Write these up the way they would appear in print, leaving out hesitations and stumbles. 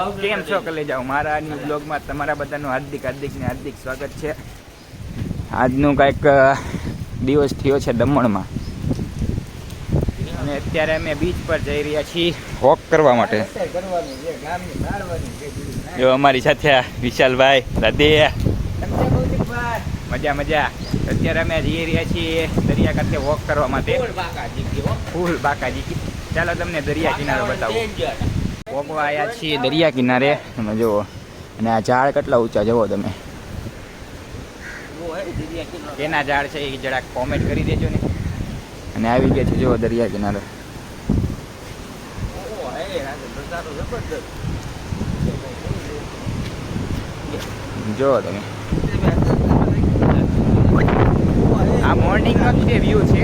કેમ છો કલે જાઓ મારા ન્યૂ બ્લોગમાં તમારા બધાનું હાર્દિક સ્વાગત છે। આજનું કંઈક દિવસ થયો છે દમણમાં અને અત્યારે અમે બીચ પર જઈ રહ્યા છીએ વોક કરવા માટે। જો અમારી સાથે વિશાલભાઈ રાધે મજા અત્યારે અમે જઈ રહ્યા છીએ દરિયા કાંઠે વોક કરવા માટે ફૂલ બાકાજી। ચાલો તમને દરિયા કિનારો બતાવું। વોકવા આવ્યા છીએ દરિયા કિનારે તમે જુઓ અને આ ઝાડ કેટલા ઊંચા જુઓ તમે કેના ઝાડ છે એ જરાક કોમેન્ટ કરી દેજો ને। અને આવી ગયા છે જુઓ દરિયા કિનારે જુઓ તમે આ મોર્નિંગનો જે વ્યૂ છે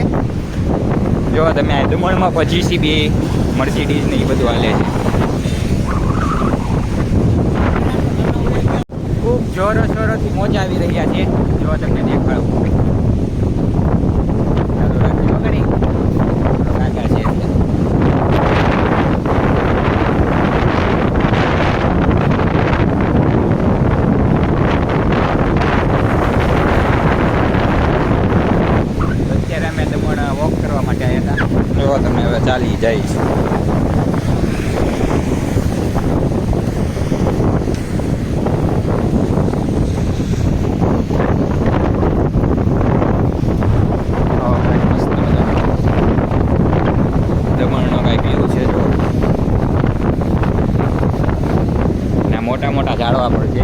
જો તમે આ દમણમાં પછી જીસીબી મર્સિડીઝ ને એ બધું હાલે છે। ખૂબ જોરોથી મોજા આવી રહ્યા છે જો તમને દેખાડું ચાલો રાખજો ઘણી આગળ છે અત્યારે અમે દમણ વોક કરવા માટે આવ્યા હતા જો તમે હવે ચાલી જઈશ। મોટા ઝાડવા પર છે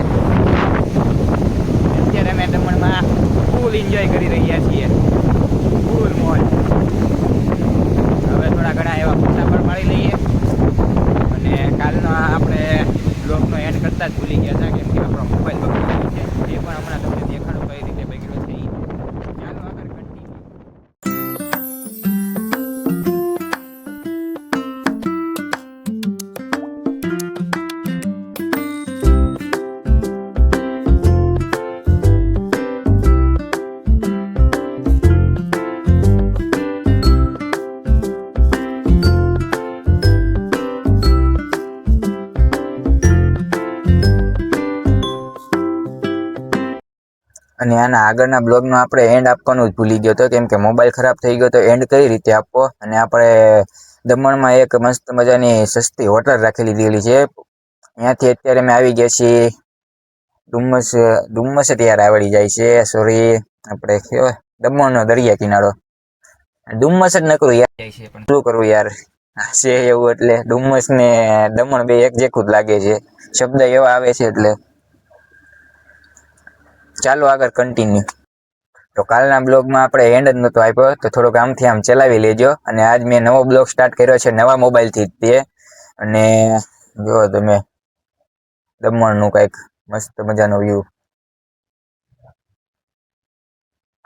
અત્યારે અમે દમણમાં ફૂલ એન્જોય કરી રહ્યા છીએ ફૂલ મોજ। હવે થોડા ઘણા એવા ફોટા પણ પાડી લઈએ અને કાલનો આપણે બ્લોગનો એન્ડ કરતા જ ભૂલી ગયા હતા કેમ કે આપણો મોબાઈલ બગડ્યો છે એ પણ હમણાં તમને દેખાડું કઈ રીતે બગડ્યો છે ચાલો આગળ કન્ટિન્યુ। અને આના આગળના બ્લોગનો આપણે એન્ડ આપવાનું જ ભૂલી ગયો હતો કેમ કે મોબાઈલ ખરાબ થઈ ગયો તો એન્ડ કઈ રીતે આપવો। અને આપણે દમણમાં એક મસ્ત મજાની સસ્તી હોટલ રાખી લીધેલી છે અહીંયાથી અત્યારે અમે આવી ગયા છીએ ડુમ્મસ ત્યારે આવડી જાય છે સોરી આપણે કહેવાય દમણનો દરિયા કિનારો ડુમ્મસ જ નકરું યાર જાય છે પણ શું કરવું યાર છે એવું એટલે ડુમ્મસ ને દમણ બે એક જેખું જ લાગે છે શબ્દ એવા આવે છે એટલે ચાલો આગળ કન્ટિન્યુ। તો કાલના બ્લોગમાં આપણે એન્ડ જ નહોતો આપ્યો તો થોડોક આમથી આમ ચલાવી લેજો। અને આજ મેં નવો બ્લોગ સ્ટાર્ટ કર્યો છે નવા મોબાઈલથી તે અને જો તમે દમણનું કંઈક મસ્ત મજાનો વ્યૂ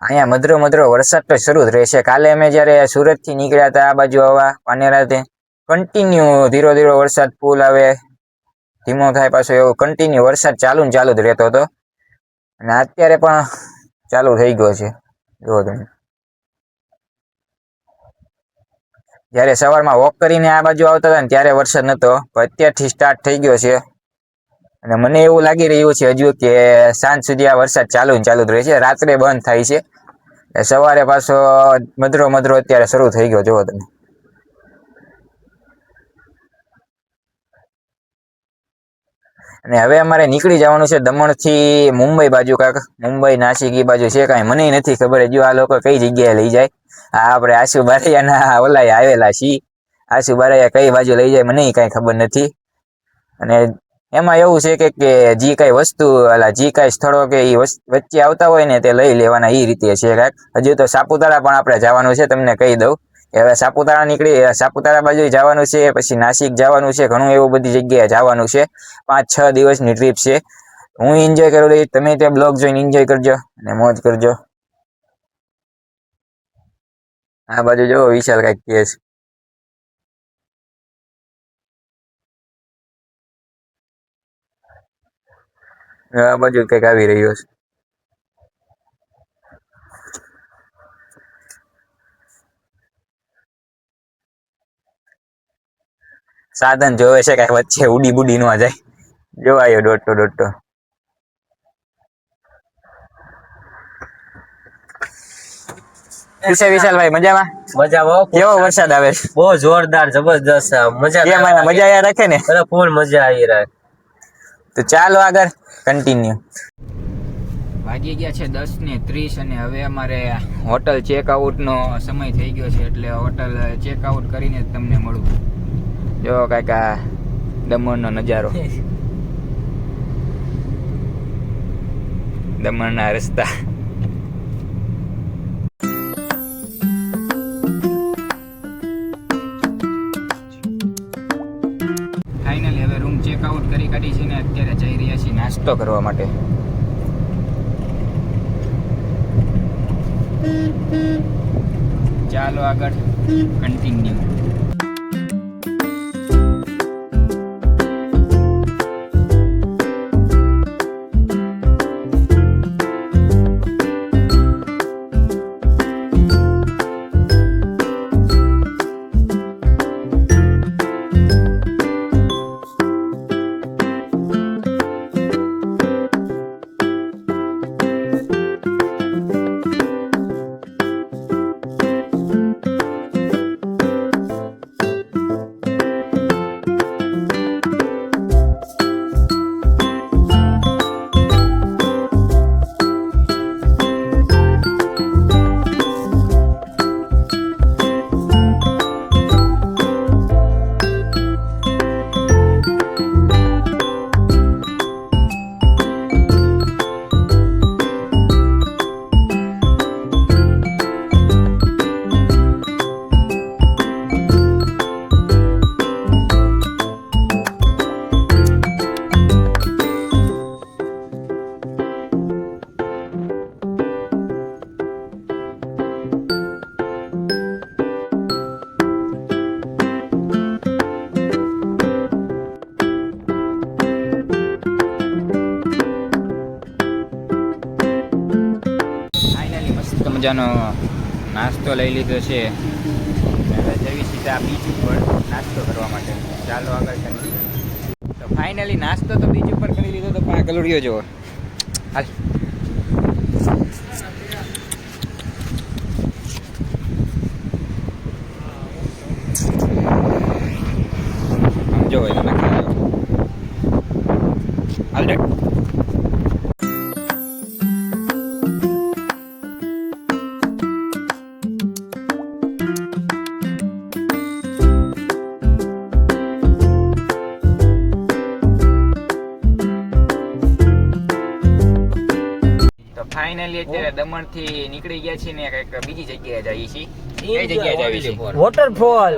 અહીંયા મધરો વરસાદ તો શરૂ જ રહેશે। કાલે અમે જ્યારે સુરતથી નીકળ્યા હતા આ બાજુ આવવા પાનેરાથી કન્ટિન્યુ ધીરો વરસાદ ફૂલ આવે ધીમો થાય પાછો એવો કન્ટિન્યુ વરસાદ ચાલુ ને ચાલુ જ રહેતો હતો અને અત્યારે પણ ચાલુ થઈ ગયો છે જુઓ તમે। જ્યારે સવારમાં વોક કરીને આ બાજુ આવતા હતા ને ત્યારે વરસાદ નહોતો પણ અત્યારથી સ્ટાર્ટ થઈ ગયો છે અને મને એવું લાગી રહ્યું છે હજુ કે સાંજ સુધી આ વરસાદ ચાલુ જ રહે છે રાત્રે બંધ થાય છે સવારે પાછો મધરો અત્યારે શરૂ થઈ ગયો જુઓ તમે। અને હવે અમારે નીકળી જવાનું છે દમણથી મુંબઈ બાજુ કાંક મુંબઈ નાસિક એ બાજુ છે કાંઈ મને નથી ખબર હજુ આ લોકો કઈ જગ્યાએ લઈ જાય। આ આપણે આશુ બારૈયાના ઓલા આવેલા છીએ આશુ બારૈયા કઈ બાજુ લઈ જાય મને કાંઈ ખબર નથી। અને એમાં એવું છે કે જે કાંઈ વસ્તુ જે કાંઈ સ્થળો કે એ વચ્ચે આવતા હોય ને તે લઈ લેવાના એ રીતે છે કાંઈક। હજુ તો સાપુતારા પણ આપણે જવાનું છે તમને કહી દઉં હવે સાપુતારા બાજુ જવાનું છે પછી નાસિક જવાનું છે ઘણું એવું બધી જગ્યાએ જવાનું છે 5-6 દિવસની ટ્રીપ છે। હું એન્જોય કરું રહી તમે ત્યાં બ્લોગ જોઈને એન્જોય કરજો અને મોજ કરજો। આ બાજુ જો વિશાલ કાંઈક કેસ આ બાજુ કંઈક આવી રહ્યો છે સાધન જોવે છે કાંઈ વચ્ચે ઉડી બુડી ન જાય। જો આવ્યો દોડતો દોડતો. વિશાલભાઈ મજામાં? મજા કેવો વરસાદ આવે છે? બહુ જોરદાર જબરદસ્ત મજા મજા રાખે ને? ફૂલ મજા આવી રહે. તો ચાલો આગળ કન્ટિન્યુ. વાગી ગયા છે 10:30 અને હવે અમારે હોટલ ચેકઆઉટ નો સમય થઈ ગયો છે, એટલે હોટલ ચેકઆઉટ કરીને જ તમને મળું. જો કાકા દમણનો નજારો, દમણના રસ્તા. ફાઇનલી હવે રૂમ ચેકઆઉટ કરી કાઢી છે ને અત્યારે જઈ રહ્યા છીએ નાસ્તો કરવા માટે. ચાલો આગળ કન્ટિન્યુ. મજાનો નાસ્તો લઈ લીધો છે. હવે જવી સીધા બીચ ઉપર નાસ્તો કરવા માટે. ચાલો આગળ કન્ટિન્યુ. તો ફાઇનલી નાસ્તો તો બીચ ઉપર કરી લીધો, તો પણ ગલુડિયો જુઓ. હાલ જો તમે હાલ ડેટ. ફાઇનલી અત્યારે દમણ થી નીકળી ગયા છીએ ને કઈક બીજી જગ્યાએ જઈએ છીએ. કઈ જગ્યાએ જઈએ છીએ? વોટરફોલ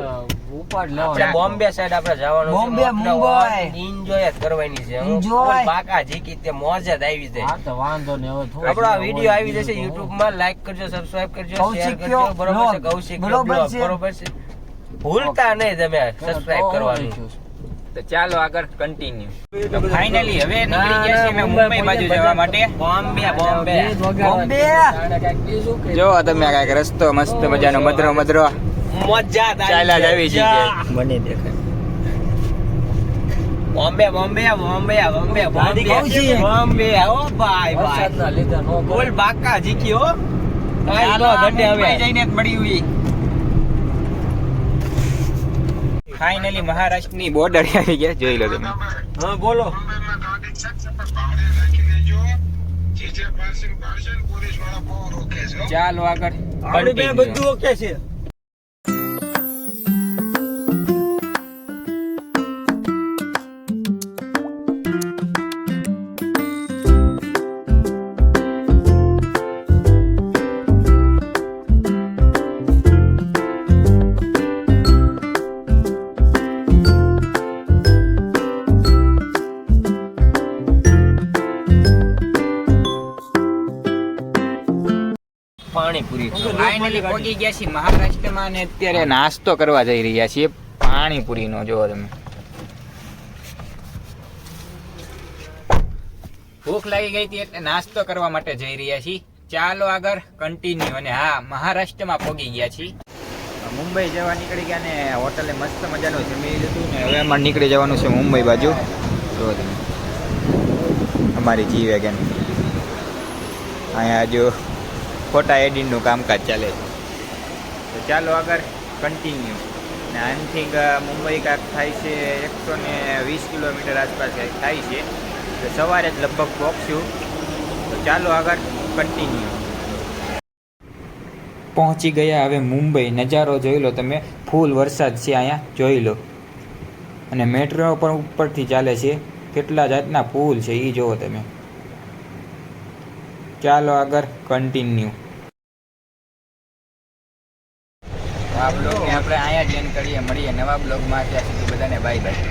ઉપર આપણે બોમ્બે સાઈડ આપણે જવાનું છે. બોમ્બે મુંબઈ એન્જોય જ કરવાની છે. Enjoy. બાકા જીકી તે મોજ જ આવી જાય. હા તો વાંધો ને હવે થોડું આપણો આ વિડિયો આવી જશે YouTube માં. લાઈક કરજો, સબસ્ક્રાઇબ કરજો, શેર કૌશિક કરજો. બરોબર છે? vlog. કૌશિક બરોબર vlog. છે. બરોબર છે? ભૂલતા નહીં તમે સબસ્ક્રાઇબ કરવાનું. તો ચાલો આગળ કન્ટિન્યુ. તો ફાઇનલી હવે નીકળી ગયા છીએ અમે મુંબઈ બાજુ જવા માટે. બોમ્બે બોમ્બે બોમ્બે જો તમે કાંઈક રસ્તો મસ્ત મજાનો મધરો મધરો મજા ચાલ્યા જ આવી છીએ. મને દેખાય બોમ્બે બોમ્બે બોમ્બે બોમ્બે કૌશિક. બોમ્બે ઓ ભાઈ વરસાદના ભાઈ લીધે નો બોલ બાકા જીકી હો. કાઈ ચાલો તો ઘટે હવે મુંબઈ જઈને જ મળી હુઈ. ફાઇનલી મહારાષ્ટ્રની બોર્ડર આવી ગયા, જોઈ લો તમે. હા બોલો. ચાલો આગળ બધું ઓકે છે. પાણીપુરી ફાઇનલી પહોંચી ગયા છીએ મહારાષ્ટ્રમાં ને અત્યારે નાસ્તો કરવા જઈ રહ્યા છીએ પાણીપુરીનો. જોવો તમે, ભૂખ લાગી ગઈ હતી એટલે નાસ્તો કરવા માટે જઈ રહ્યા છીએ. ચાલો આગળ કન્ટિન્યુ. અને હા, મહારાષ્ટ્રમાં પહોંચી ગયા છીએ. મુંબઈ જવા નીકળી ગયા ને હોટલે મસ્ત મજાનું જમી લીધું ને હવે અમારે નીકળી જવાનું છે મુંબઈ બાજુ. જો તમે અમારી જી વેગન. અહીંયા જો ફોટા એડિટનું કામકાજ ચાલે છે. તો ચાલો આગળ કન્ટિન્યુ. ને આનથી મુંબઈ કાંક થાય છે 120 કિલોમીટર આસપાસ કાંઈક થાય છે. તો સવારે જ લગભગ પહોંચશું. તો ચાલો આગળ કન્ટિન્યુ. પહોંચી ગયા હવે મુંબઈ. નજારો જોઈ લો તમે, ફૂલ વરસાદ છે અહીંયા જોઈ લો. અને મેટ્રો પણ ઉપરથી ચાલે છે. કેટલા જાતના પુલ છે એ જુઓ તમે. ચાલો આગળ કન્ટિન્યુ. આ બ્લોગને આપણે અહીંયા જ એન્ડ કરીએ. મળીએ નવા બ્લોગમાં. ત્યાં સુધી બધાને બાય બાય.